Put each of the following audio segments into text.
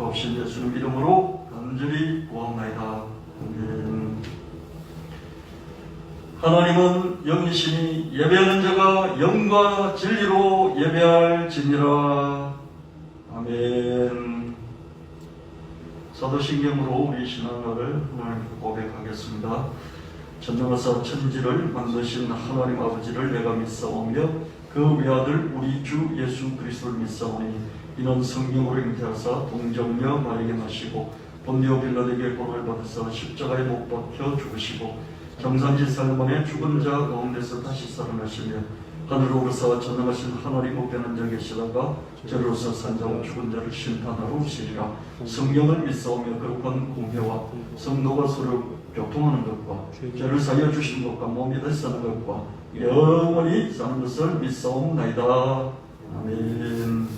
없이 예수님 이름으로 간절히 구하옵나이다. 아멘. 하나님은 영이시니 예배하는 자가 영과 진리로 예배할지니라. 아멘. 사도신경으로 우리 신앙을 고백하겠습니다. 전능하사 천지를 만드신 하나님 아버지를 내가 믿사오며 그 외아들 우리 주 예수 그리스도를 믿사오니 이는 성령으로 잉태하사 동정녀 마리아에게 나시고 본디오 빌라에게 고난을 받으사 십자가에 못 박혀 죽으시고 정산지 4일 만에 죽은 자 가운데서 다시 살아나시며 하늘로 오르사 전능하신 하나님 우편한 자 계시다가 저로서 산자와 죽은 자를 심판하러 오시리라. 성령을 믿사오며 거룩한 공회와 성도가 서로 교통하는 것과 죄를 사하여 주신 것과 몸이 되어 사는 것과 영원히 사는 것을 믿사옵나이다. 아멘.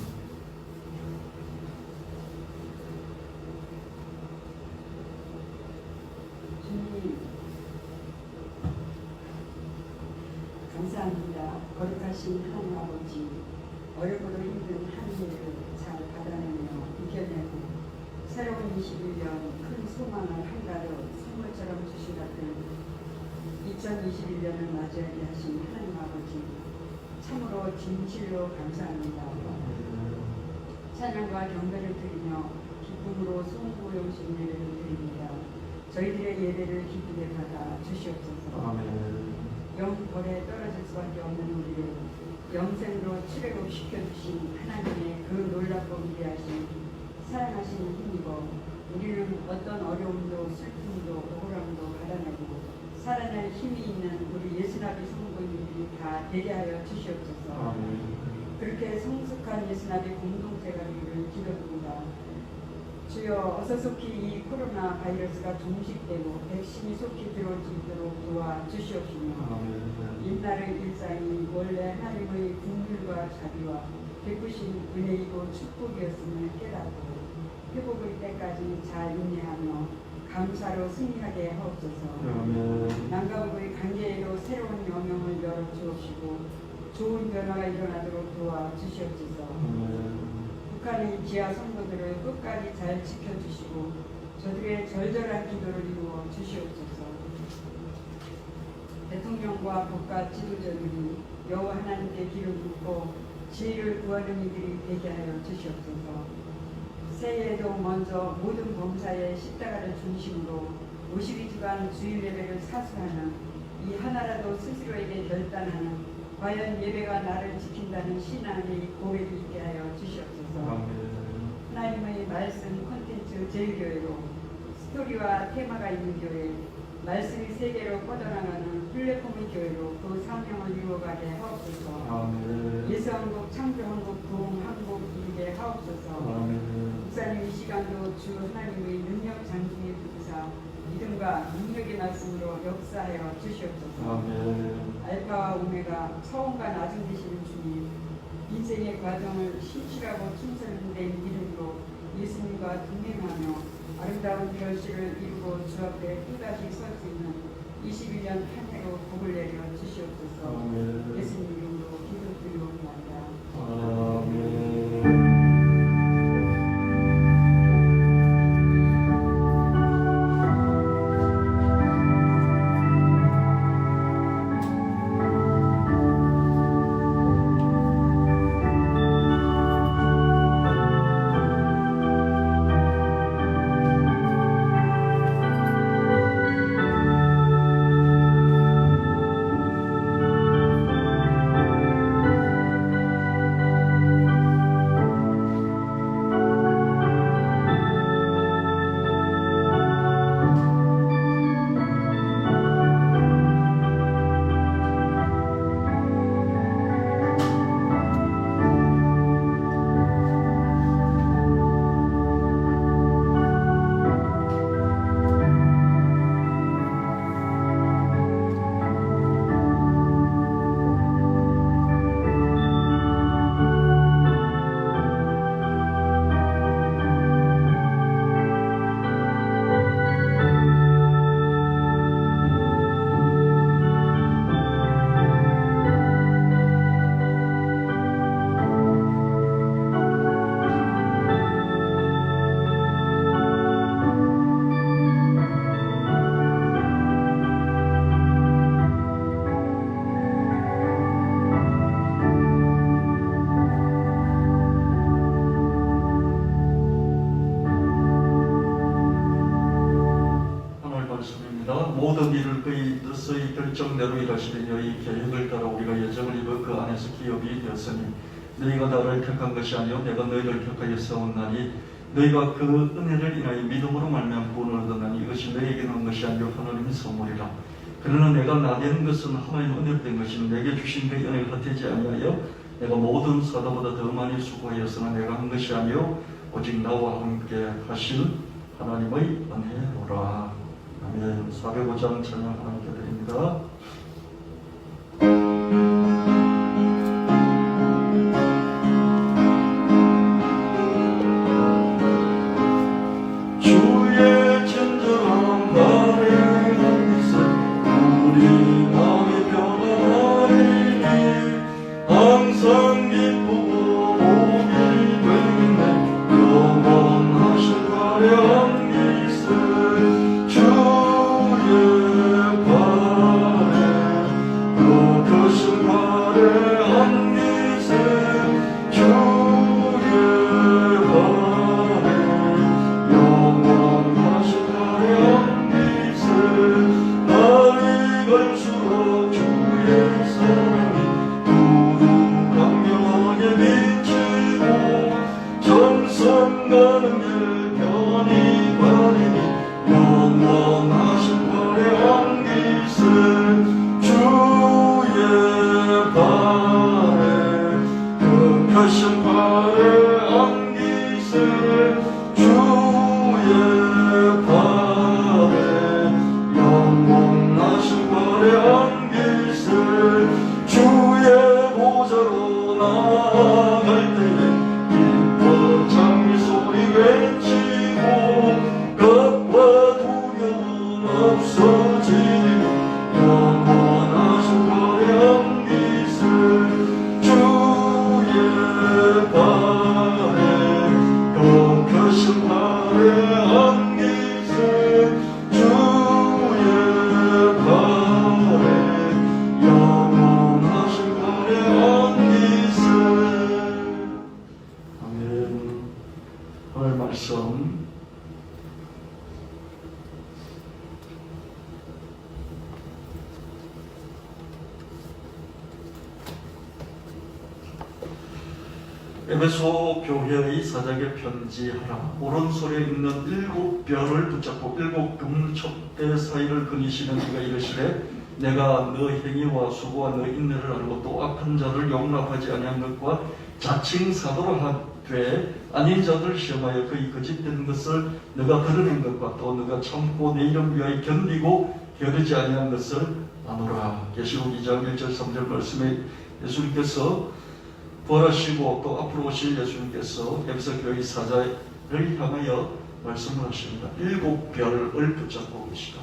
감사합니다. 거룩하신 하나님 아버지, 어렵고도 힘든 한 해를 잘 받아내며 이겨내고 새로운 21년 큰 소망을 한가득 선물처럼 주신 같은 2021년을 맞이하게 하신 하나님 아버지, 참으로 진실로 감사합니다. 찬양과 경배를 드리며 기쁨으로 송구용신 예배를 드립니다. 저희들의 예배를 기쁘게 받아 주시옵소서. 아멘. 영벌에 떨어질 수밖에 없는 우리를 영생으로 출애굽시켜주신 하나님의 그 놀랍고 위대하신 사랑하신 힘이고 우리는 어떤 어려움도 슬픔도 억울함도 받아내고 살아날 힘이 있는 우리 예수나비 성도님들이 다 되게 하여 주시옵소서. 그렇게 성숙한 예수나비 공동체가 되기를 기도드립니다. 주여 어서 속히 이 코로나 바이러스가 종식되고 백신이 속히 들어올 수 있도록 도와주시옵시며 인나를 일상이 원래 하나님의 긍휼과 자비와 베푸신 은혜이고 축복이었음을 깨닫고 회복의 때까지 잘 인내하며 감사로 승리하게 하옵소서. 난가옥의 관계에도 새로운 영역을 열어주옵시고 좋은 변화가 일어나도록 도와주시옵소서. 북한의 지하 성도들을 끝까지 잘 지켜주시고 저들의 절절한 기도를 이루어 주시옵소서. 대통령과 국가 지도자들이 여호와 하나님께 귀를 굽고 지혜를 구하는 이들이 되게 하여 주시옵소서. 새해에도 먼저 모든 범사의 십자가를 중심으로 52주간 주일 예배를 사수하는 이 하나라도 스스로에게 결단하는 과연 예배가 나를 지킨다는 신앙의 고백이 있게 하여 주시옵소서. 하나님의 말씀 콘텐츠 제일교회로 스토리와 테마가 있는 교회, 말씀이 세계로 뻗어나가는 플랫폼의 교회로 그 사명을 이루어가게 하옵소서. 예수한국, 창조한국, 부흥한국 이루게 하옵소서. 목사님 이 시간도 주 하나님의 능력 장중에 부으사 믿음과 능력의 말씀으로 역사하여 주시옵소서. 알파와 오메가 처음과 나중 되시는 주님, 인생의 과정을 신실하고 충성된 믿음으로 예수님과 동행하며 아름다운 결실을 이루고 주 앞에 또다시 설 수 있는 21년 한 해로 복을 내려 주시옵소서. 예수님 이름으로 기도드리옵나이다. 서서히 결정대로 일하시는 여의 계획을 따라 우리가 예정을 입어 그 안에서 기업이 되었으니 너희가 나를 택한 것이 아니요 내가 너희를 택하여 세웠나니 너희가 그 은혜를 인하여 믿음으로 말미암아 구원을 얻었나니 이것이 너희에게 난 것이 아니요 하나님의 선물이라. 그러나 내가 나된 것은 하나님의 은혜로 된 것이니 내게 주신 그 은혜가 헛되지 아니하여 내가 모든 사도보다 더 많이 수고하였으나 내가 한 것이 아니요 오직 나와 함께 하신 하나님의 은혜로라. 아멘. 405장 찬양 하나님께 드립니다. 주의 친절한 나의 빛에 우리 마음이 변화하리니 항상 기쁘고 복이 되겠네. 영원하신 화려한 빛에 주의 발에 그 크신 화려한 빛에 주의 발에 영원하신 화려한 빛에 날이 갈수록 주의 사랑이 두루 강렬하게 비치고 정성 가는 길 편히 가리니 영원하신 화려한 빛에 주의 발에 그 크신 화려한 빛에 주의 발에 영원하신 화려한 빛에 주의 보좌로 나아갈 때에 기뻐 장미 소리 외치고 겁과 두려움 없어지니 영원하신 화려한 빛에 주의 발에 그 크신 화려한 빛에 주의 발에 영원하신 화려한 빛에 아멘. 오늘 말씀 에베소 교회의 사자에게 편지하라. 오른손에 있는 7별을 붙잡고 7금촛대 사이를 거니시는 이가 이르시되 내가 너 행위와 수고와 너 인내를 알고 또 악한 자를 용납하지 아니한 것과 자칭 사도로 하되 아닌 자들 시험하여 그의 거짓된 것을 너가 드러낸 것과 또 너가 참고 내 이름 위하여 견디고 게으르지 아니한 것을 아노라. 계시록 2장 1절 3절 말씀에 예수님께서 부활하시고 또 앞으로 오실 예수님께서 에베소 교회 사자를 향하여 말씀을 하십니다. 7별을 붙잡고 계시라.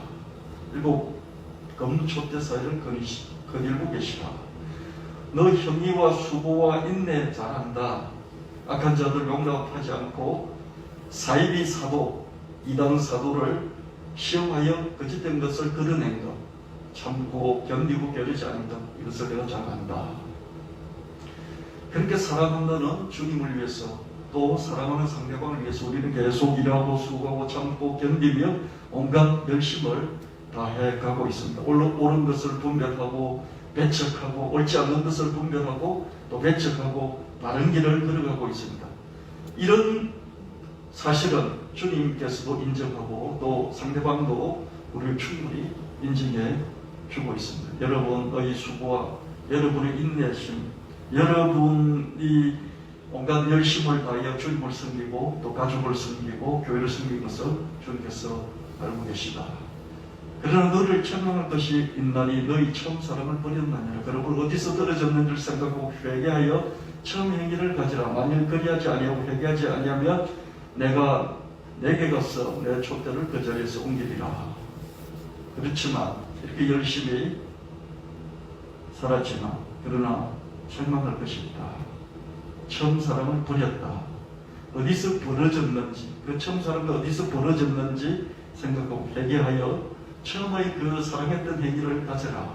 7금촛대 사이를 거닐고 계시라. 너 형의와 수고와 인내 잘한다. 악한 자들 용납하지 않고 사이비 사도, 이단 사도를 시험하여 거짓된 것을 드러낸 것, 참고 견디고 게으르지 않은 것, 이것을 내가 잘한다. 그렇게 사랑하는 너는 주님을 위해서 또 사랑하는 상대방을 위해서 우리는 계속 일하고 수고하고 참고 견디며 온갖 열심을 다해 가고 있습니다. 옳은 것을 분별하고 배척하고 옳지 않은 것을 분별하고 또 배척하고 바른 길을 걸어가고 있습니다. 이런 사실은 주님께서도 인정하고 또 상대방도 우리를 충분히 인정해 주고 있습니다. 여러분의 수고와 여러분의 인내심, 여러분이 온갖 열심을 다하여 주님을 섬기고 또 가족을 섬기고 교회를 섬기는 것을 주님께서 알고 계시다. 그러나 너를 책망할 것이 있나니 너희 처음 사랑을 버렸나니라. 여러분 어디서 떨어졌는지를 생각하고 회개하여 처음 행위를 가지라. 만일 그리하지 아니하고 회개하지 아니하면 내가 내게 가서 내 촛대를 그 자리에서 옮기리라. 그렇지만 이렇게 열심히 살았지만 그러나 책망할 것이 있다. 처음 사랑을 버렸다. 어디서 벌어졌는지, 그 처음 사랑이 어디서 벌어졌는지 생각하고 회개하여 처음의 그 사랑했던 행위를 가져라.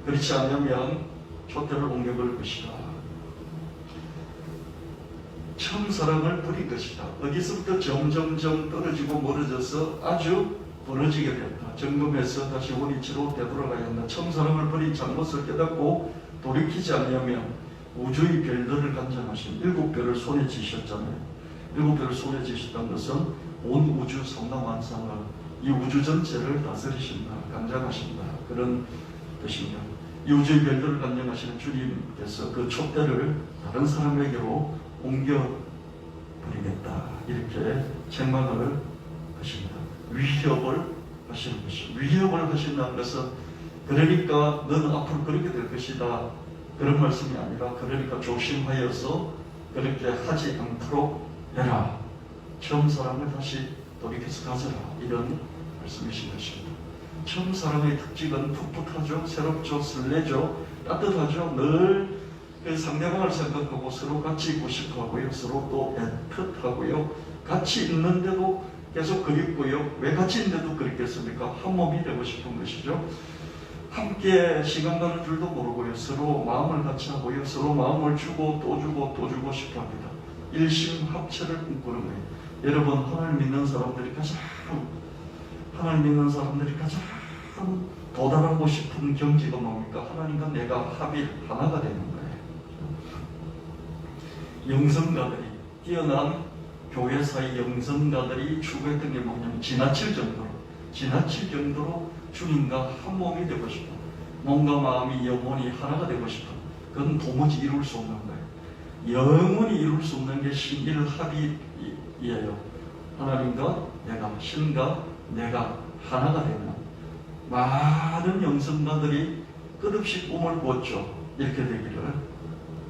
그렇지 않으면 촛대를 옮겨볼 것이다. 처음 사랑을 버린 것이다. 어디서부터 점점점 떨어지고 멀어져서 아주 부러지게 됐다. 점검해서 다시 원위치로 되돌아가야 한다. 처음 사랑을 버린 잘못을 깨닫고 돌이키지 않으면 우주의 별들을 간장하신 7별을 손에 쥐셨잖아요. 7별을 손에 쥐셨다는 것은 온 우주 삼라만상을, 이 우주 전체를 다스리신다, 간장하신다, 그런 뜻입니다. 이 우주의 별들을 간장하시는 주님께서 그 촛대를 다른 사람에게로 옮겨버리겠다, 이렇게 책망을 하십니다. 위협을 하시는 것입니다. 위협을 하신다는 것은 그러니까 너는 앞으로 그렇게 될 것이다, 그런 말씀이 아니라 그러니까 조심하여서 그렇게 하지 않도록 해라. 처음 사랑을 다시 돌이켜서 가져라, 이런 말씀이신 것입니다. 처음 사랑의 특징은 풋풋하죠, 새롭죠, 설레죠, 따뜻하죠. 늘 그 상대방을 생각하고 서로 같이 있고 싶어하고요, 서로 또 애틋하고요, 같이 있는데도 계속 그립고요. 왜 같이 있는데도 그립겠습니까? 한 몸이 되고 싶은 것이죠. 함께 시간 가는 줄도 모르고요, 서로 마음을 같이 하고요, 서로 마음을 주고 또 주고 또 주고 싶어 합니다. 일심합체를 꿈꾸는 거예요. 여러분, 하나님 믿는 사람들이 가장 도달하고 싶은 경지가 뭡니까? 하나님과 내가 합일 하나가 되는 거예요. 영성가들이, 뛰어난 교회사의 영성가들이 추구했던 게 뭐냐면 지나칠 정도로 주님과 한 몸이 되고 싶어, 몸과 마음이 영원히 하나가 되고 싶어. 그건 도무지 이룰 수 없는 거예요. 영원히 이룰 수 없는 게 신일합이에요. 하나님과 내가, 신과 내가 하나가 되는, 많은 영성가들이 끝없이 꿈을 꾸었죠. 이렇게 되기를.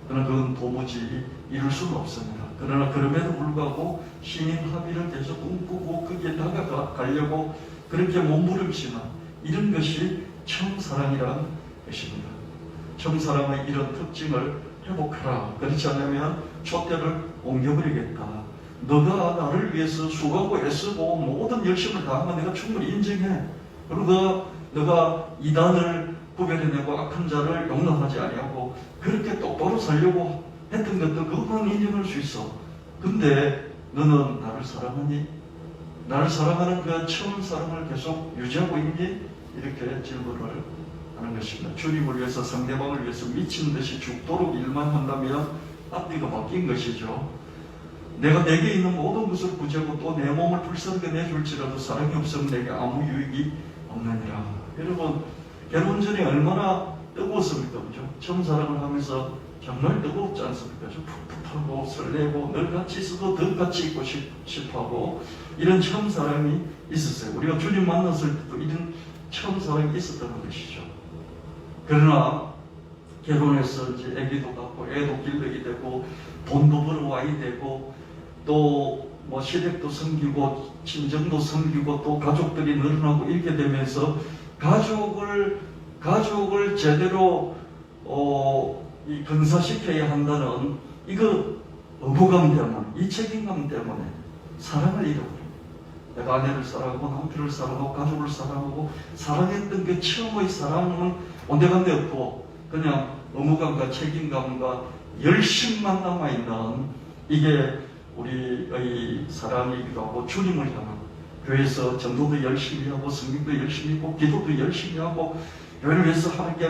그러나 그건 도무지 이룰 수는 없습니다. 그러나 그럼에도 불구하고 신인합의를 계속 꿈꾸고 거기에 다가가려고 그렇게 몸부림치는 이런 것이 처음 사랑이라는 것입니다. 처음 사랑의 이런 특징을 회복하라. 그렇지 않으면 촛대를 옮겨버리겠다. 너가 나를 위해서 수고하고 애쓰고 모든 열심을 다한 건 내가 충분히 인정해. 그리고 너가 이단을 구별해내고 악한 자를 용납하지 아니하고 그렇게 똑바로 살려고 했던 것도 그것만 인정할 수 있어. 근데 너는 나를 사랑하니? 나를 사랑하는 그 처음 사랑을 계속 유지하고 있니? 이렇게 질문을 하는 것입니다. 주님을 위해서, 상대방을 위해서 미친 듯이 죽도록 일만 한다면 앞뒤가 바뀐 것이죠. 내가 내게 있는 모든 것을 구제하고 또 내 몸을 불쌍하게 내줄지라도 사랑이 없으면 내게 아무 유익이 없느니라. 여러분, 결혼 전에 얼마나 뜨거웠습니까? 그죠? 처음 사랑을 하면서 정말 뜨겁지 않습니까? 좀 풋풋하고 설레고 늘 같이 있어도 더 같이 있고 싶어하고 이런 처음 사랑이 있었어요. 우리가 주님 만났을 때도 이런 처음 사랑이 있었다는 것이죠. 그러나 결혼해서 이제 아기도 갖고 애도 길러게 되고 돈도 벌어와야 되고 또 뭐 시댁도 섬기고 친정도 섬기고 또 가족들이 늘어나고 이렇게 되면서 가족을 제대로 이 건사시켜야 한다는 이거 의무감 때문에, 이 책임감 때문에 사랑을 잃어버립니다. 내가 아내를 사랑하고 남편을 사랑하고 가족을 사랑하고 사랑했던 그 처음의 사랑은 온데간데 없고 그냥 의무감과 책임감과 열심만 남아있는 이게 우리의 사랑이기도 하고 주님을 향한, 교회에서 전도도 열심히 하고 성경도 열심히 하고 기도도 열심히 하고 교회를 위해서 하나님께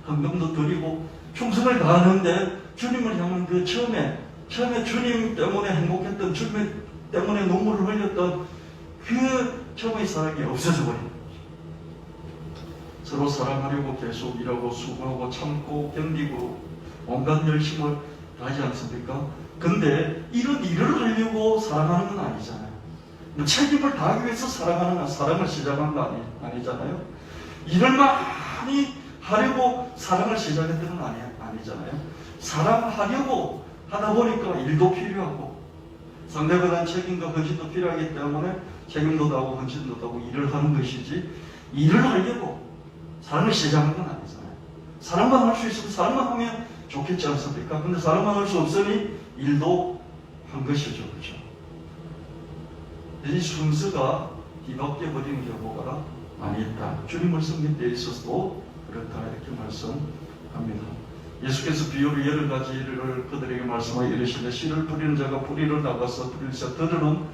헌금도 드리고 충성을 다하는데 주님을 향한 그 처음에 주님 때문에 행복했던, 주님 때문에 눈물을 흘렸던 그 처음의 사랑이 없어져 버린 거죠. 서로 사랑하려고 계속 일하고 수고하고 참고 견디고 온갖 열심을 다하지 않습니까? 근데 이런 일을 하려고 사랑하는 건 아니잖아요. 책임을 다하기 위해서 사랑을 시작한 거 아니잖아요. 일을 많이 하려고 사랑을 시작했던 건 아니잖아요. 사랑하려고 하다 보니까 일도 필요하고 상대방에 대한 책임과 헌신도 필요하기 때문에 책임도 다하고 헌신도 다하고 일을 하는 것이지, 일을 하려고 사랑을 시작한 건 아니잖아요. 사랑만 할 수 있으면 사랑만 하면 좋겠지 않습니까? 근데 사랑만 할 수 없으니 일도 한 것이죠. 그렇죠? 이 순서가 뒤바뀌어 버리는 경우가 많이 있다. 주님을 섬길 때 있어서도 그렇다, 이렇게 말씀합니다. 예수께서 비유로 여러 가지를 그들에게 말씀하여 이르시되 씨를 뿌리는 자가 뿌리를 나가서 뿌릴새 들으는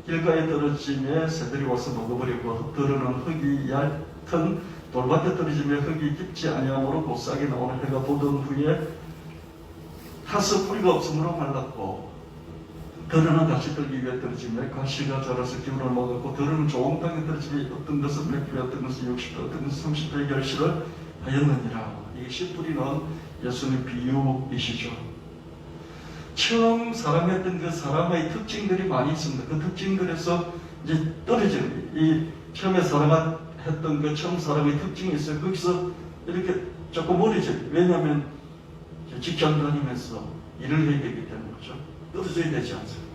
길가에 떨어지며 새들이 와서 먹어버리고 흙들은 흙이 얕은 돌밭에 떨어지며 흙이 깊지 아니하므로 곧싸게 나오는 해가 돋은 후에 타서 뿌리가 없으므로 말랐고 들은 같이 떨기 위해 떨어지며 가시가 자라서 기운을 먹었고 들은 좋은 땅에 떨어지며 어떤 것은 100배 어떤 것은 60배 어떤 것은 30배 결실을 하였느니라. 이게 씨 뿌리는 예수님 비유이시죠. 처음 사랑했던 그 사람의 특징들이 많이 있습니다. 그 특징들에서 이제 떨어지는 이 처음에 사랑했던 그 처음 사랑의 특징이 있어요. 거기서 이렇게 조금 멀어져요. 왜냐하면 직장 다니면서 일을 해야 되기 때문에 그렇죠. 떨어져야 되지 않습니까?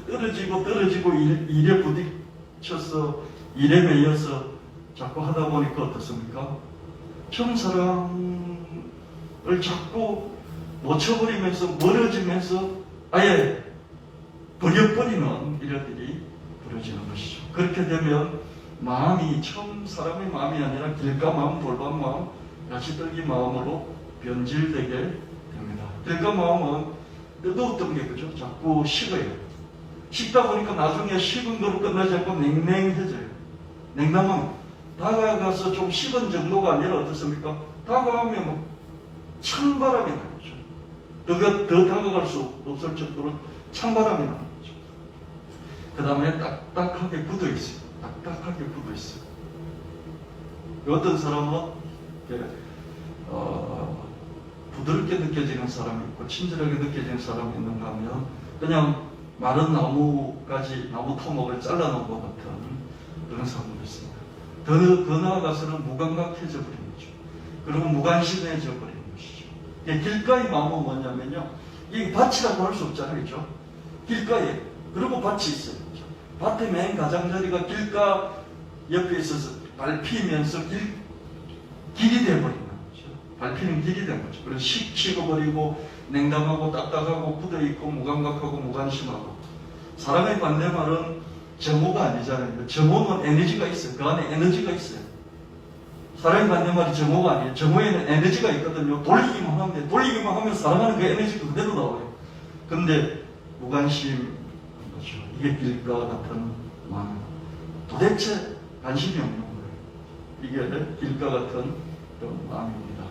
떨어지고 일에 부딪혀서 일에 매여서 자꾸 하다 보니까 어떻습니까? 처음 사랑을 자꾸 놓쳐버리면서 멀어지면서 아예 버려버리는 일들이 벌어지는 것이죠. 그렇게 되면 마음이 처음 사람의 마음이 아니라 길가 마음, 돌밭 마음, 가시떨기 마음으로 변질되게 됩니다. 길가 마음은 뜨거웠던 게 그죠? 자꾸 식어요. 식다 보니까 나중에 식은 거로 끝나지 않고 냉랭해져요. 냉담하면 다가가서 좀 식은 정도가 아니라 어떻습니까? 다가가면 뭐 찬바람이 나죠. 더 다가갈 수 없을 정도로 찬바람이 나는 거죠. 그 다음에 딱딱하게 굳어 있어요. 딱딱하게 굳어 있어요. 어떤 사람은 부드럽게 느껴지는 사람이 있고 친절하게 느껴지는 사람이 있는가 하면 그냥 마른 나무까지 나무 토막을 잘라놓은 것 같은 그런 사람도 있습니다. 더 나아가서는 무감각해져 버린 거죠. 그리고 무관심해져 버린 것이죠. 길가의 마음은 뭐냐면요, 이 밭이라고 할 수 없잖아요, 그렇죠? 길가에 그리고 밭이 있어요. 그렇죠? 밭의 맨 가장자리가 길가 옆에 있어서 밟히면서 길이 되어버린 거죠. 밟히는 길이 된 거죠. 그래서 식어버리고 냉담하고 딱딱하고 굳어있고 무감각하고 무관심하고. 사람의 반대말은 정오가 아니잖아요. 정오는 에너지가 있어요. 그 안에 에너지가 있어요. 사람의 반대말이 정오가 아니에요. 정오에는 에너지가 있거든요. 돌리기만 하면 돼요. 돌리기만 하면 사랑하는 그 에너지가 그대로 나와요. 근데 무관심한 거죠. 이게 길가 같은 마음. 도대체 관심이 없는 거예요. 이게 길가 같은 마음입니다.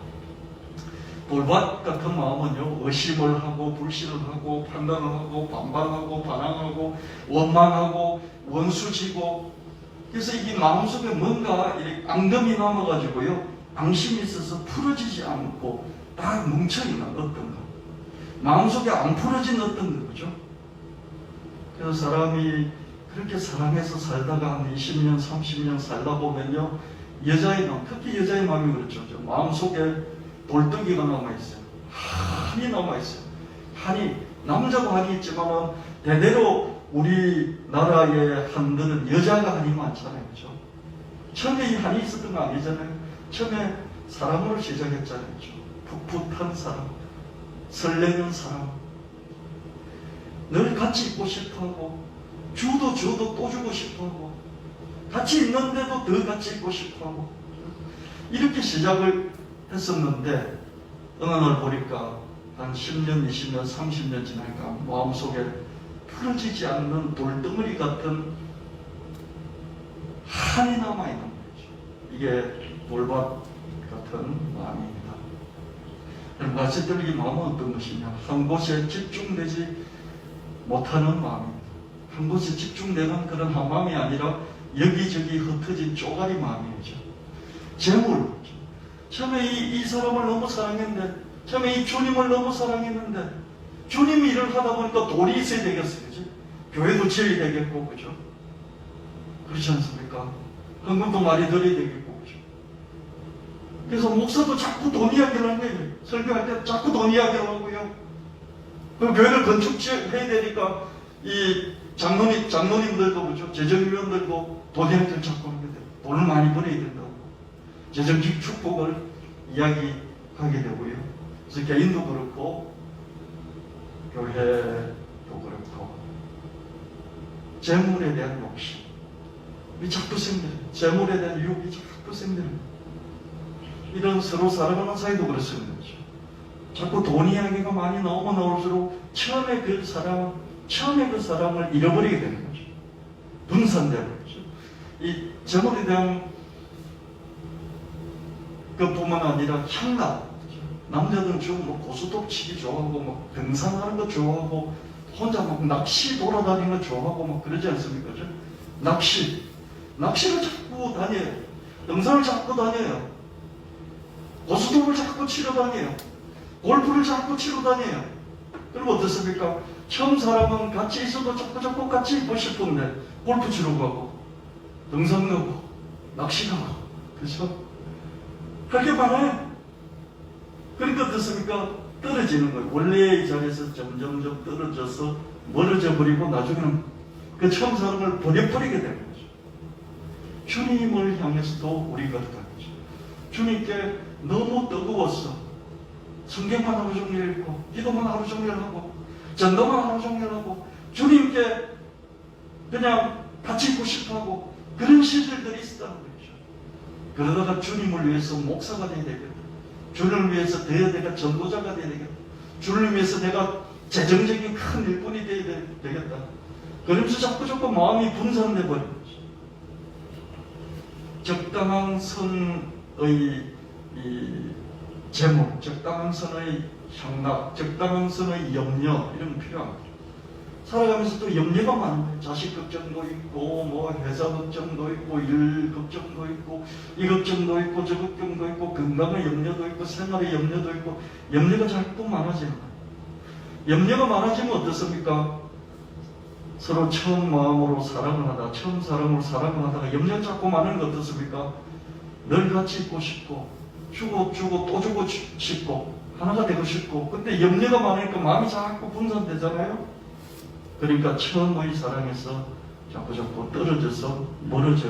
돌밭 같은 마음은요, 의심을 하고 불신을 하고 판단을 하고 반발하고 반항하고 원망하고 원수지고. 그래서 이게 마음속에 뭔가 이렇게 앙금이 남아가지고요, 앙심이 있어서 풀어지지 않고 다 뭉쳐있는 어떤 거, 마음속에 안 풀어진 어떤 거죠. 그래서 사람이 그렇게 사랑해서 살다가 한 20년 30년 살다 보면요, 여자의 마음, 특히 여자의 마음이 그렇죠. 마음속에 돌덩이가 남아있어요. 한이 남아있어요. 한이, 남자도 한이 있지만은 대대로 우리나라의 한들은 여자가 한이 많잖아요. 그죠? 처음에 이 한이 있었던 거 아니잖아요. 처음에 사랑으로 시작했잖아요. 그죠? 풋풋한 사랑, 설레는 사랑, 늘 같이 있고 싶어하고, 주도 또 주고 싶어하고, 같이 있는데도 더 같이 있고 싶어하고, 이렇게 시작을 했었는데 어느 날 보니까 한 10년, 20년, 30년 지나니까 마음속에 풀어지지 않는 돌덩어리 같은 한이 남아있는 거죠. 이게 돌밭 같은 마음입니다. 여러분, 가시떨기 마음은 어떤 것이냐? 한 곳에 집중되지 못하는 마음입니다. 한 곳에 집중되는 그런 한 마음이 아니라 여기저기 흩어진 쪼가리 마음이죠. 재물. 처음에 이 사람을 너무 사랑했는데, 처음에 이 주님을 너무 사랑했는데, 주님이 일을 하다 보니까 돌이 있어야 되겠어요. 그죠? 교회도 지어야 되겠고, 그죠? 그렇지 않습니까? 헌금도 많이 드려야 되겠고, 그죠? 그래서 목사도 자꾸 돈 이야기를 하는 거예요. 설교할 때 자꾸 돈 이야기를 하고요. 그 교회를 건축해야 되니까, 이 장로님들도, 그죠? 재정위원들도 돈 이야기를 자꾸 하게 돼요. 돈을 많이 벌어야 된다고. 재정적 축복을 이야기하게 되고요. 그래서 개인도 그렇고 교회도 그렇고 재물에 대한 욕심이 자꾸 생겨요. 재물에 대한 유혹이 자꾸 생겨요. 이런 서로 사랑하는 사이도 그렇습니다. 자꾸 돈 이야기가 많이 나오면 나올수록 처음에 그 사랑, 처음에 그 사랑을 잃어버리게 되는 거죠. 분산되는 거죠. 이 제물에 대한 그뿐만 아니라 향락, 남자들은 주로 뭐 고수톱 치기 좋아하고 뭐 등산하는 거 좋아하고 혼자 막 낚시 돌아다니는 거 좋아하고 막 그러지 않습니까? 그죠? 낚시를 자꾸 다녀요. 등산을 자꾸 다녀요. 고수톱을 자꾸 치러 다녀요. 골프를 자꾸 치러 다녀요. 그럼 어떻습니까? 처음 사람은 같이 있어도 자꾸 같이 있고 싶은데 골프 치러 가고 등산 가고 낚시 가고 그죠? 할 게 많아요. 그러니까 어떻습니까? 떨어지는 거예요. 원래의 자리에서 점점 떨어져서 멀어져 버리고 나중에는 그 처음 사람을 버려버리게 되는 거죠. 주님을 향해서도 우리가 그렇게 하죠. 주님께 너무 뜨거웠어. 성경만 하루 종일 읽고 기도만 하루 종일 하고 전도만 하루 종일 하고 주님께 그냥 같이 있고 싶어하고 그런 시절들이 있었다는 거죠. 그러다가 주님을 위해서 목사가 되어야 되겠다. 주님을 위해서 내가 전도자가 되어야 되겠다. 주님을 위해서 내가 재정적인 큰 일꾼이 되어야 되겠다. 그러면서 자꾸 마음이 분산돼 버린 거죠. 적당한 선의 제목, 적당한 선의 향락, 적당한 선의 염려 이런 거 필요합니다. 살아가면서 또 염려가 많은 거예요. 자식 걱정도 있고 뭐 회사 걱정도 있고 일 걱정도 있고 이 걱정도 있고 저 걱정도 있고 건강의 염려도 있고 생활의 염려도 있고 염려가 자꾸 많아지는 거예요. 염려가 많아지면 어떻습니까? 서로 처음 마음으로 사랑을 하다 처음 사람으로 사랑을 하다가 염려가 자꾸 많은 거 어떻습니까? 늘 같이 있고 싶고 주고 또 주고 싶고 하나가 되고 싶고 근데 염려가 많으니까 마음이 자꾸 분산되잖아요. 그러니까 처음의 사랑에서 자꾸 떨어져서 멀어져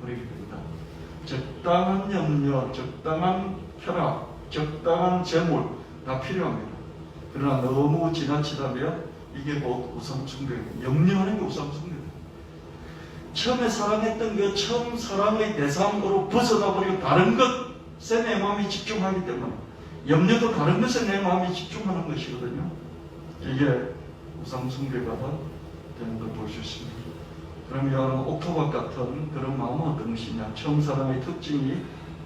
버리게 됩니다. 적당한 염려, 적당한 쾌락, 적당한 재물 다 필요합니다. 그러나 너무 지나치다면 이게 곧 우상숭배입니다. 염려하는 게 우상숭배입니다. 처음에 사랑했던 그 처음 사랑의 대상으로 벗어나버리고 다른 것에 내 마음이 집중하기 때문에 염려도 다른 것에 내 마음이 집중하는 것이거든요. 이게 우상숭배가 되는 걸 볼 수 있습니다. 그러면 옥토박 같은 그런 마음은 어떤 것이냐? 처음 사랑의 특징이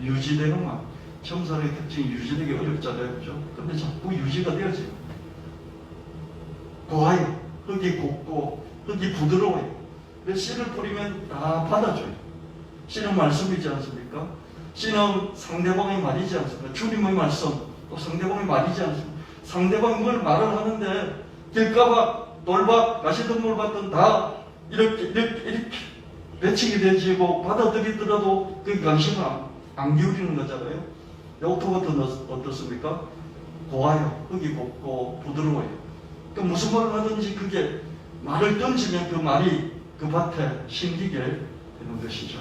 유지되는 마음. 처음 사랑의 특징이 유지되기 어렵잖아요. 그죠? 근데 자꾸 유지가 되어져요. 고와요. 흙이 곱고 흙이 부드러워요. 그래서 씨를 뿌리면 다 받아줘요. 씨는 말씀이지 않습니까? 씨는 상대방의 말이지 않습니까? 주님의 말씀, 또 상대방의 말이지 않습니까? 상대방이 뭘 말을 하는데 길가밭, 돌밭, 가시덤불밭은 다 이렇게 배치게 되지고 받아들이더라도 그 관심을 안 기울이는 거잖아요. 옥토버트는 어떻습니까? 고와요. 흙이 곱고 부드러워요. 그러니까 무슨 말을 하든지 그게 말을 던지면 그 말이 그 밭에 심기게 되는 것이죠.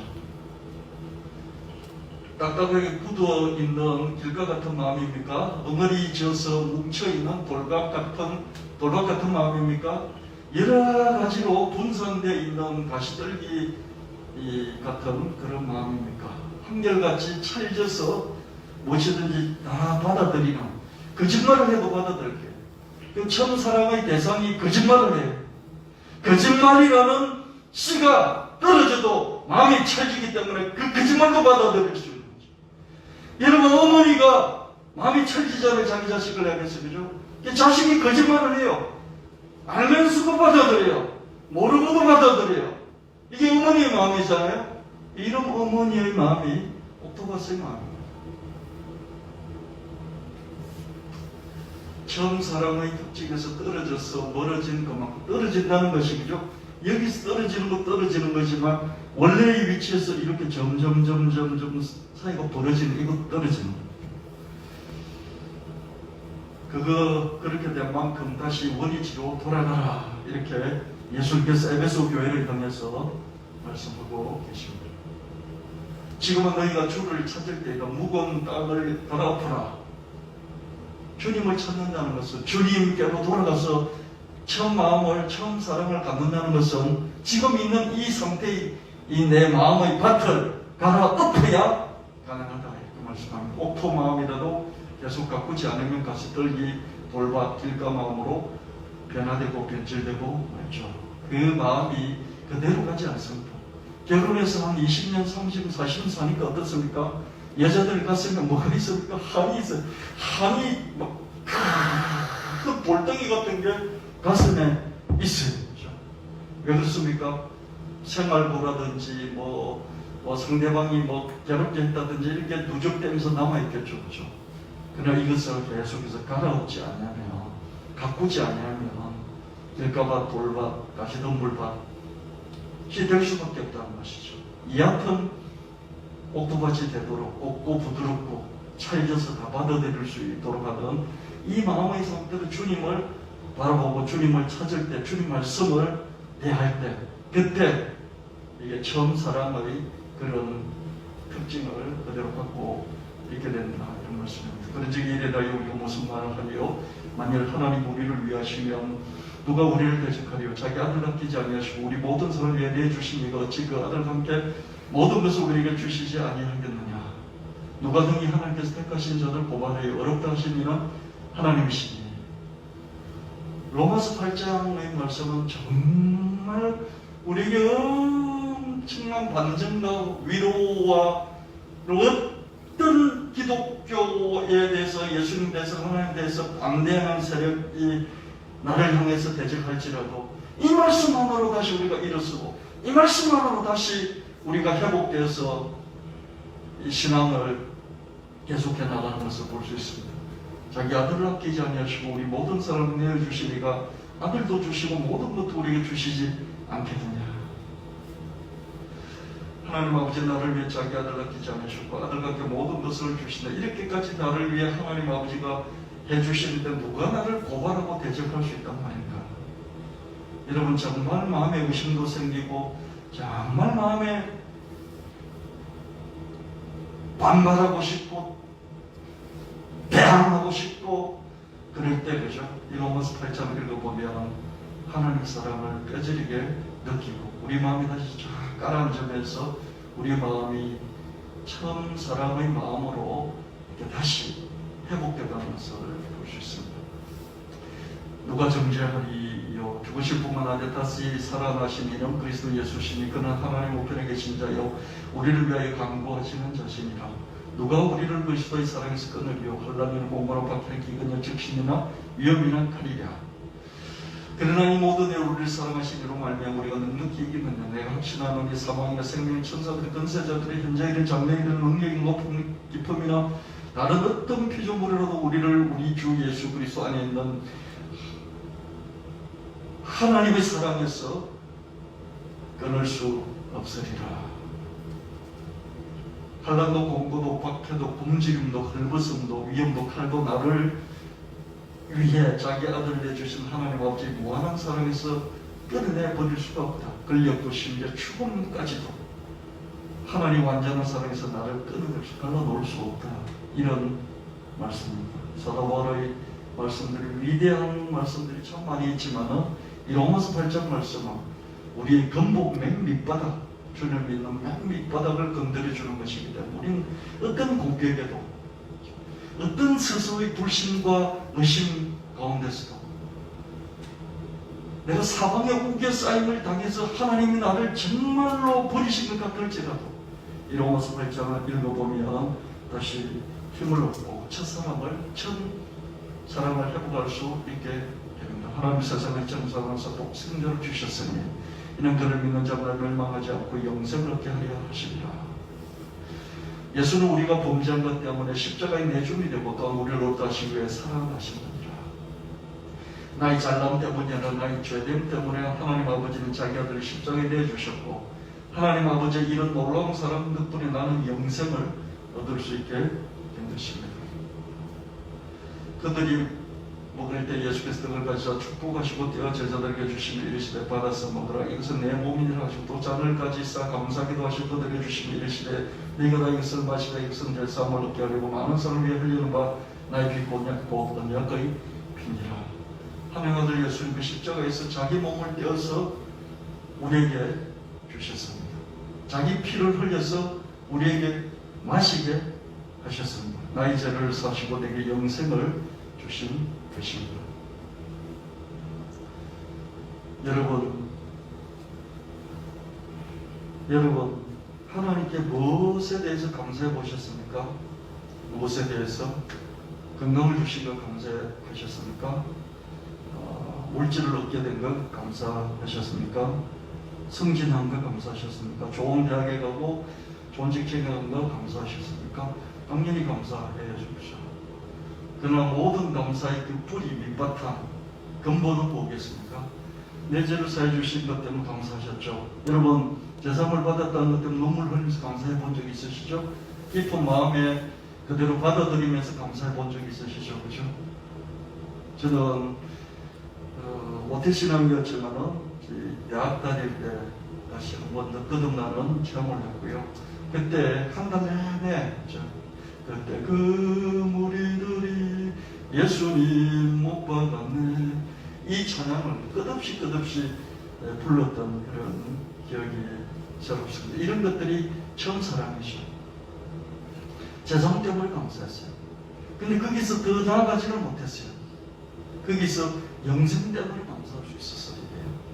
딱딱하게 굳어 있는 길가 같은 마음입니까? 엉어리 져서 뭉쳐 있는 돌박 같은 마음입니까? 여러 가지로 분산되어 있는 가시떨기 같은 그런 마음입니까? 한결같이 찰져서 무엇이든지 다 받아들이는 거짓말을 해도 받아들일게요. 그 처음 사랑의 대상이 거짓말을 해요. 거짓말이라는 씨가 떨어져도 마음이 찰지기 때문에 그 거짓말도 받아들일 수 있는 거죠. 여러분 어머니가 마음이 찰지잖아요. 자기 자식을 향해서 그죠? 자식이 거짓말을 해요. 알면서도 받아들여요. 모르고도 받아들여요. 이게 어머니의 마음이잖아요. 이런 어머니의 마음이 옥토버스의 마음입니다. 처음 사랑의 특징에서 떨어져서 멀어진 것만큼 떨어진다는 것이 그죠? 여기서 떨어지는 거지만 원래의 위치에서 이렇게 점점 사이가 벌어지는 이거 떨어지는 거예요. 그렇게 된 만큼 다시 원위치로 돌아가라 이렇게 예수님께서 에베소 교회를 향해서 말씀하고 계십니다. 지금은 너희가 주를 찾을 때가 무거운 땅을 갈아엎어라. 주님을 찾는다는 것은 주님께로 돌아가서 처음 마음을 처음 사랑을 갖는다는 것은 지금 있는 이 상태의 이 내 마음의 밭을 갈아엎어야 가능하다 이렇게 말씀합니다. 옥토 마음이라도 계속 가꾸지 않으면 가시떨기 돌밭 길가 마음으로 변화되고 변질되고 말죠. 그 마음이 그대로 가지 않습니다. 결혼해서 한 20년, 30년, 40년 사니까 어떻습니까? 여자들 가슴에 뭐가 있습니까? 한이 있어요. 한이 막 큰 볼덩이 같은 게 가슴에 있어요. 그렇죠? 왜 그렇습니까? 생활고라든지 상대방이 괴롭게 했다든지 이렇게 누적되면서 남아있겠죠. 그렇죠? 그러나 이것을 계속해서 갈아엎지 않으면, 가꾸지 않으면 길가밭, 돌밭, 가시덤불밭이 될 수밖에 없다는 것이죠. 이 앞은 옥두밭이 되도록 곱고 부드럽고 찰져서 다 받아들일 수 있도록 하는 이 마음의 상태로 주님을 바라보고 주님을 찾을 때, 주님 말씀을 대할 때, 그때 이게 처음 사랑의 그런 특징을 그대로 갖고 있게 된다, 이런 말씀입니다. 그런즉 이래 다여 우리가 무슨 말을 하리요? 만일 하나님 우리를 위하시면 누가 우리를 대적하리요? 자기 아들 아끼지 아니하시고 우리 모든 사람을 위해 내주신 이가 어찌 그 아들과 함께 모든 것을 우리에게 주시지 아니하겠느냐? 누가 등이 하나님께서 택하신 자들 고발하여 어렵다 하신 이는 하나님이시니. 로마서 8장의 말씀은 정말 우리에게 엄청난 반전과 위로와 어떤 기독교에 대해서, 예수님 대해서, 하나님 대해서 반대하는 세력이 나를 향해서 대적할지라도 이 말씀 하나로 다시 우리가 일어서고 이 말씀 하나로 다시 우리가 회복되어서 이 신앙을 계속해 나가는 것을 볼 수 있습니다. 자기 아들을 아끼지 아니하시고 우리 모든 사람을 내어주시니가 아들도 주시고 모든 것도 우리에게 주시지 않겠느냐. 하나님 아버지 나를 위해 자기 아들을 아끼지 않으셨고 아들과 함께 모든 것을 주신다. 이렇게까지 나를 위해 하나님 아버지가 해주시는데 누가 나를 고발하고 대적할 수 있단 말인가. 여러분 정말 마음에 의심도 생기고 정말 마음에 반발하고 싶고 배항하고 싶고 그럴 때, 그죠? 이 로마서 8장을 읽어보면 하나님의 사랑을 뼈저리게 느끼고 우리 마음이 다시 쫙 가라앉으면서 우리 마음이 처음 사랑의 마음으로 이렇게 다시 회복되어가는 것을 볼 수 있습니다. 누가 정죄하리요? 죽으실 뿐만 아니라 다시 살아나신 이는 그리스도 예수시니 그는 하나님 우편에 계신 자요 우리를 위하여 강구하시는 자시니라. 누가 우리를 그리스도의 사랑에서 끊으리요? 혼란이나 공고나 박해나 기근이나 적신이나 위험이나 칼이랴. 그러나 이 모든 일 우리를 사랑하신 이로 말미암아 우리가 넉넉히 이기느냐. 내가 확신하노니 사망이나 생명, 천사들의 권세자들의 현재일은 장래일은 능력이 높은 기쁨이나 다른 어떤 피조물이라도 우리를 우리 주 예수 그리스도 안에 있는 하나님의 사랑에서 끊을 수 없으리라. 환난도 공고도 박해도 굶주림도 헐벗음도 위험도 칼도 나를 위해 자기 아들을 내주신 하나님 아버지 무한한 사랑에서 끊어내 버릴 수가 없다. 권력도 심지어 죽음까지도 하나님 완전한 사랑에서 나를 끊어놓을 수 없다. 이런 말씀입니다. 사도 바울의 말씀들이 위대한 말씀들이 참 많이 있지만은 이 로마서 8장 말씀은 우리의 근본 맨 밑바닥, 주님을 믿는 맨 밑바닥을 건드려 주는 것이기 때문에 우리는 어떤 공격에도 어떤 스스로의 불신과 의심 가운데서도 내가 사방에 우겨싸임을 당해서 하나님이 나를 정말로 버리신 것 같을지라도 이 로마서 8장을 읽어보면 다시 힘을 얻고 첫사랑을 회복할 수 있게 됩니다. 하나님 세상을 정사하면서 독생자를 주셨으니 이는 그를 믿는 자마다 멸망하지 않고 영생을 얻게 하려 하시리라. 예수는 우리가 범죄한 것 때문에 십자가의 내줌이 되고 또한 우리를 얻다 하시기 위해 사랑하시느니라. 나의 잘남 때문이 아니라 나의 죄됨 때문에 하나님 아버지는 자기 아들을 십자가에 내주셨고 하나님 아버지의 이런 놀라운 사랑 덕분에 나는 영생을 얻을 수 있게 된 것입니다. 그들이 먹을 때 예수께서 등을 가지사 축복하시고 떼어 제자들에게 주시며 이르시되 받아서 먹으라. 이것은 내 몸이니라 하시고 또 잔을 가지사 감사기도 하시고 그들에게 주시며 이르시되 네가 다 이것을 마시라. 이것은 내 삶을 얻게 하려고 많은 사람을 위해 흘리는 바 나의 피 곧 언약의 피니라. 하나님 아들 예수님 그 십자가에서 자기 몸을 떼어서 우리에게 주셨습니다. 자기 피를 흘려서 우리에게 마시게 하셨습니다. 나의 죄를 사시고 내게 영생을 주신 것입니다. 여러분, 하나님께 무엇에 대해서 감사해 보셨습니까? 무엇에 대해서? 건강을 주신 것 감사하셨습니까? 물질을 얻게 된 것 감사하셨습니까? 승진한 것 감사하셨습니까? 좋은 대학에 가고 좋은 직장에 간 것 감사하셨습니까? 당연히 감사해야 주십시오. 그러나 모든 감사의 그 뿌리, 밑바탕, 근본은 뭐겠습니까? 내 죄를 사해 주신 것 때문에 감사하셨죠. 여러분, 제사함을 받았다는 것 때문에 눈물 흘리면서 감사해 본 적 있으시죠? 깊은 마음에 그대로 받아들이면서 감사해 본 적 있으시죠? 그죠? 저는 모태신앙이었지만은 대학 다닐 때 다시 한번 더 거듭나는 체험을 했고요. 그때 한 달 내내 그때 그 무리들이 예수님 못 받았네, 이 찬양을 끝없이 불렀던 그런 기억이 새롭습니다. 이런 것들이 처음 사랑이죠. 재산 때문에 감사했어요. 근데 거기서 더 나아가지는 못했어요. 거기서 영생 때문에 감사할 수 있었어요.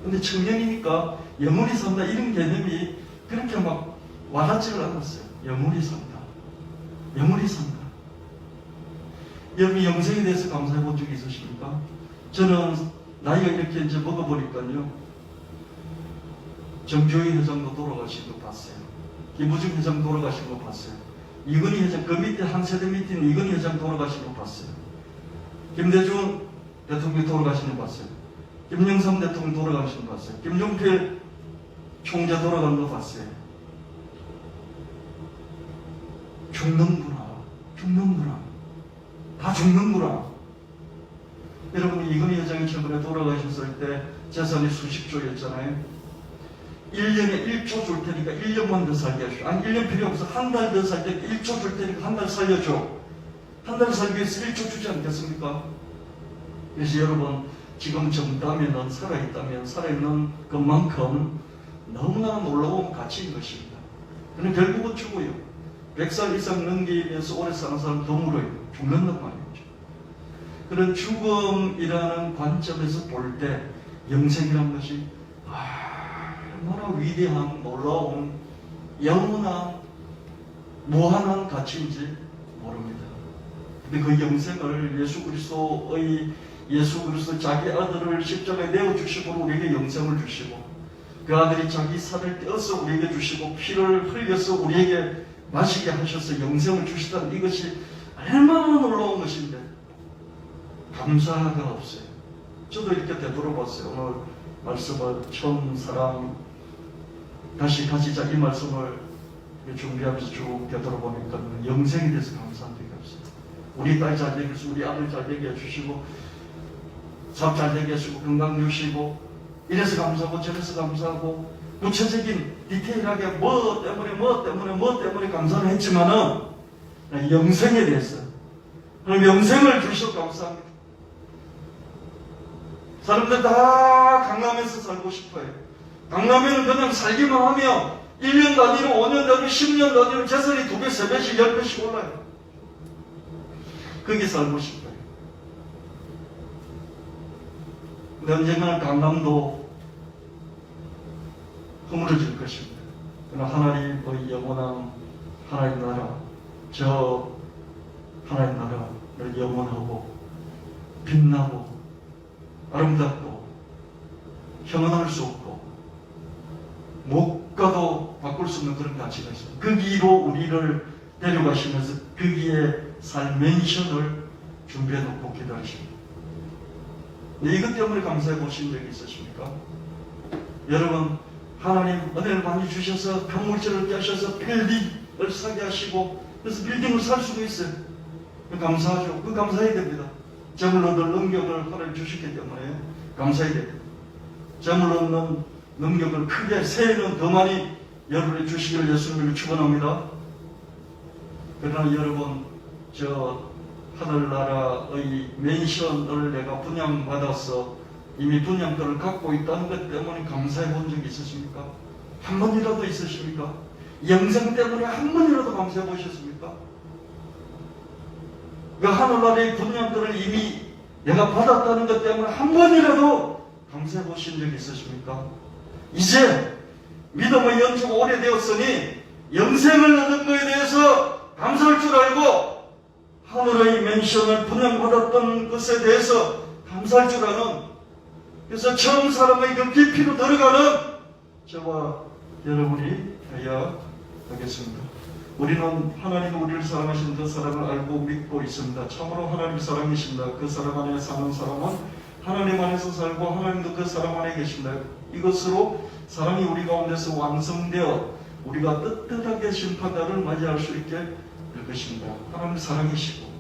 근데 청년이니까 영원히 산다 이런 개념이 그렇게 막 와닿지를 않았어요. 영원히 산다. 영원히 산다. 여러분, 영생에 대해서 감사해 본 적이 있으십니까? 저는 나이가 이렇게 이제 먹어보니까요, 정주희 회장도 돌아가신 거 봤어요. 김부중 회장 돌아가신 거 봤어요. 이건희 회장, 그 밑에 한 세대 밑에 있는 이건희 회장 돌아가신 거 봤어요. 김대중 대통령 돌아가신 거 봤어요. 김영삼 대통령 돌아가신 거 봤어요. 김종필 총재 돌아간 거 봤어요. 죽는구나. 다 죽는구나. 여러분, 이건희 회장이 최근에 돌아가셨을 때 재산이 수십조였잖아요. 1년에 1조 줄 테니까 1년만 더 살게 하시오. 아니, 1년 필요 없어. 한 달 더 살 테니까 1조 줄 테니까 한 달 살려줘. 한 달 살기 위해서 1조 주지 않겠습니까? 그래서 여러분, 지금 젊다면, 살아있는 것만큼 너무나 놀라운 가치인 것입니다. 그는 결국은 죽어요. 100살 이상 넘기면서 오래 사는 사람 드물어요. 죽는단 말이죠. 그런 죽음이라는 관점에서 볼 때 영생이라는 것이 얼마나 위대한, 놀라운, 영원한, 무한한 가치인지 모릅니다. 근데 그 영생을 예수 그리스도 자기 아들을 십자가에 내어주시고 우리에게 영생을 주시고, 그 아들이 자기 살을 떼어서 우리에게 주시고 피를 흘려서 우리에게 마시게 하셔서 영생을 주시다는 이것이 얼마나 놀라운 것인데 감사가 없어요. 저도 이렇게 되돌아봤어요. 오늘 말씀을 처음 다시 가지자 이 말씀을 준비하면서 쭉 되돌아보니까 영생에 대해서 감사한 적이 없어요. 우리 딸 잘 되게 해주시고 우리 아들 잘 되게 해주시고 사업 잘 되게 해주시고 건강 주시고 이래서 감사하고 저래서 감사하고 구체적인 디테일하게 뭐 때문에 감사를 했지만은 영생에 대해서 그럼 영생을 주셔서 감사합니다. 사람들 다 강남에서 살고 싶어요. 강남에는 그냥 살기만 하며 1년 단위로 5년 단위로 10년 단위로 재산이 2배, 3배씩 10배씩 올라요. 거기 살고 싶어요. 근데 언젠가는 강남도 허물어질 것입니다. 그러나 하나님의 영원한 하나님 나라, 저 하나님 나라를 영원하고 빛나고 아름답고 형언할 수 없고 못 가도 바꿀 수 없는 그런 가치가 있습니다. 거기로 우리를 데려가시면서 거기에 살 맨션을 준비해 놓고 기다리십니다. 근데 이것 때문에 감사해 보신 적이 있으십니까? 여러분, 하나님 은혜를 많이 주셔서 건물주를 깨셔서 빌딩을 사게 하시고 그래서 빌딩을 살 수도 있어요. 감사하죠. 그 감사해야 됩니다. 재물 얻을 능력을 하나님 주셨기 때문에 감사해야 됩니다. 재물 얻는 능력을 크게 새해는 더 많이 여러분이 주시기를 예수님을 축원합니다. 그러나 여러분, 저 하늘나라의 맨션을 내가 분양받아서 이미 분양권을 갖고 있다는 것 때문에 감사해 본 적이 있으십니까? 한 번이라도 있으십니까? 영생 때문에 한 번이라도 감사해 보셨습니까? 그 하늘나라의 분양권을 이미 내가 받았다는 것 때문에 한 번이라도 감사해 보신 적 있으십니까? 이제 믿음의 연주가 오래되었으니 영생을 얻은 것에 대해서 감사할 줄 알고 하늘의 멘션을 분양받았던 것에 대해서 감사할 줄 아는, 그래서 처음 사람의 그 깊이로 들어가는 저와 여러분이 되어야 하겠습니다. 우리는 하나님이 우리를 사랑하신 그 사랑을 알고 믿고 있습니다. 참으로 하나님 사랑이십니다. 그 사랑 안에 사는 사람은 하나님 안에서 살고 하나님도 그 사랑 안에 계십니다. 이것으로 사랑이 우리 가운데서 완성되어 우리가 뜨뜻하게 심판날을 맞이할 수 있게 될 것입니다. 하나님 사랑이시고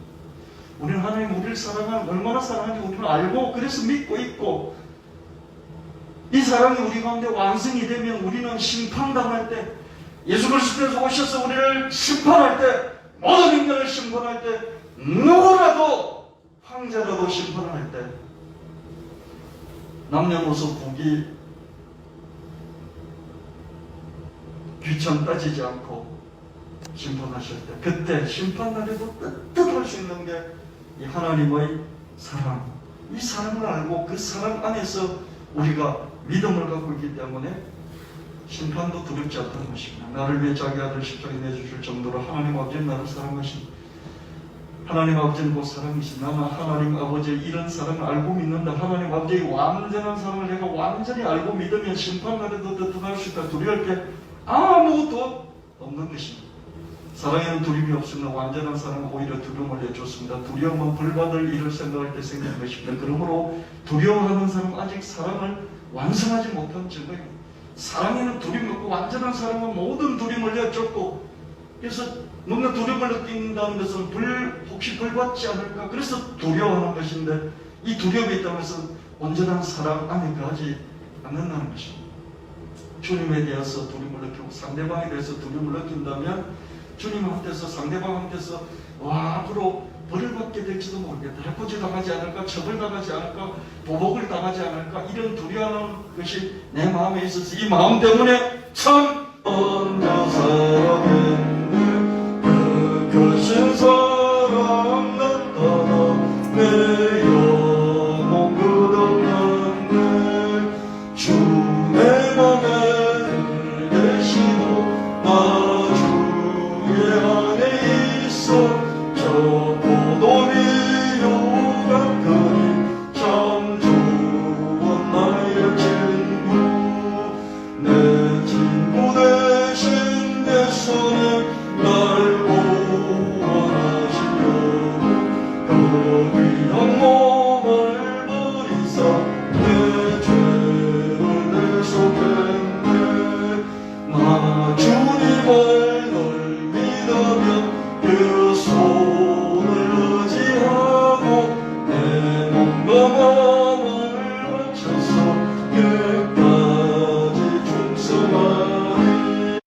우리는 하나님 우리를 사랑하는, 얼마나 사랑하는지 우리는 알고 그래서 믿고 있고, 이 사랑이 우리 가운데 완성이 되면 우리는 심판당할 때, 예수 그리스도께서 오셔서 우리를 심판할 때, 모든 인간을 심판할 때, 누구라도 황제라도 심판할 때, 남녀노소 국이 귀천 따지지 않고 심판하실 때, 그때 심판날에도 뜨뜻할 수 있는 게 이 하나님의 사랑, 이 사랑을 알고 그 사랑 안에서 우리가 믿음을 갖고 있기 때문에 심판도 두렵지 않다는 것입니다. 나를 위해 자기 아들 십자가에 내주실 정도로 하나님 아버지는 나를 사랑하신, 하나님 아버지는 곧 사랑이신, 나는 하나님 아버지의 이런 사랑을 알고 믿는다. 하나님 아버지의 완전한 사랑을 내가 완전히 알고 믿으면 심판날에도 뜨뜻할 수 있다. 두려울 게 아무것도 없는 것입니다. 사랑에는 두려움이 없으면 완전한 사랑은 오히려 두려움을 내줬습니다. 두려움은 불받을 일을 생각할 때 생기는 것입니다. 그러므로 두려워하는 사람은 아직 사랑을 완성하지 못한 증거입니다. 사랑에는 두려움이 없고 완전한 사랑은 모든 두려움을 내쫓고, 그래서 뭔가 두려움을 느낀다는 것은 혹시 벌받지 않을까, 그래서 두려워하는 것인데, 이 두려움이 있다고 해서 온전한 사랑 안에 가지 않는다는 것입니다. 주님에 대해서 두려움을 느끼고 상대방에 대해서 두려움을 느낀다면 주님한테서, 상대방한테서 앞으로 벌을 받게 될지도 모르겠다, 해코지 당하지 않을까, 처벌 당하지 않을까, 보복을 당하지 않을까, 이런 두려워하는 것이 내 마음에 있어서 이 마음 때문에 참 언제 사랑했네, 그 크신 사랑 나타나 내 영혼 끝없는 내 주 내 맘에 계시고 나 주의 안에 있어. 저 포도비요 같으니 참 좋은 나의 친구, 내 친구 대신 내 손에 날 구원하시려 그 귀한 몸을 버리사 내 죄를 대속했네. 나 주님을 널 믿으면 그 손을 의지하고 내 몸과 마음을 바쳐서 끝까지 충성하리.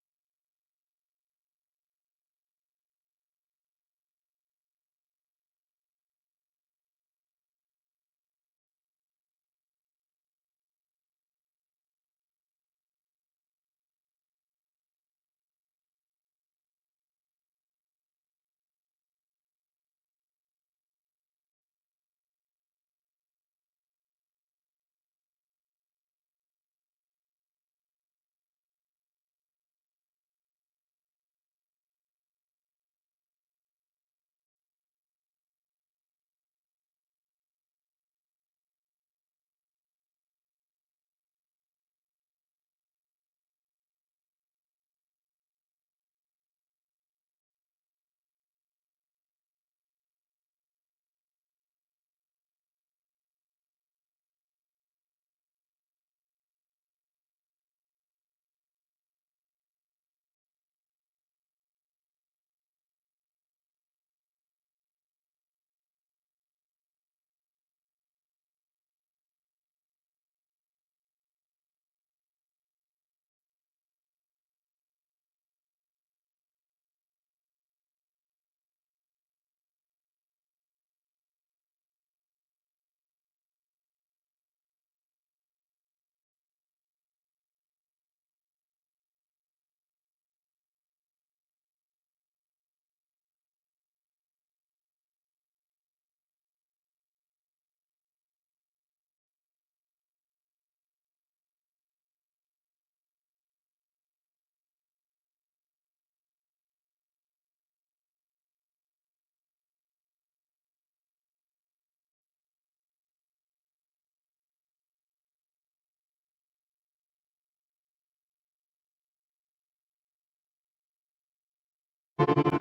주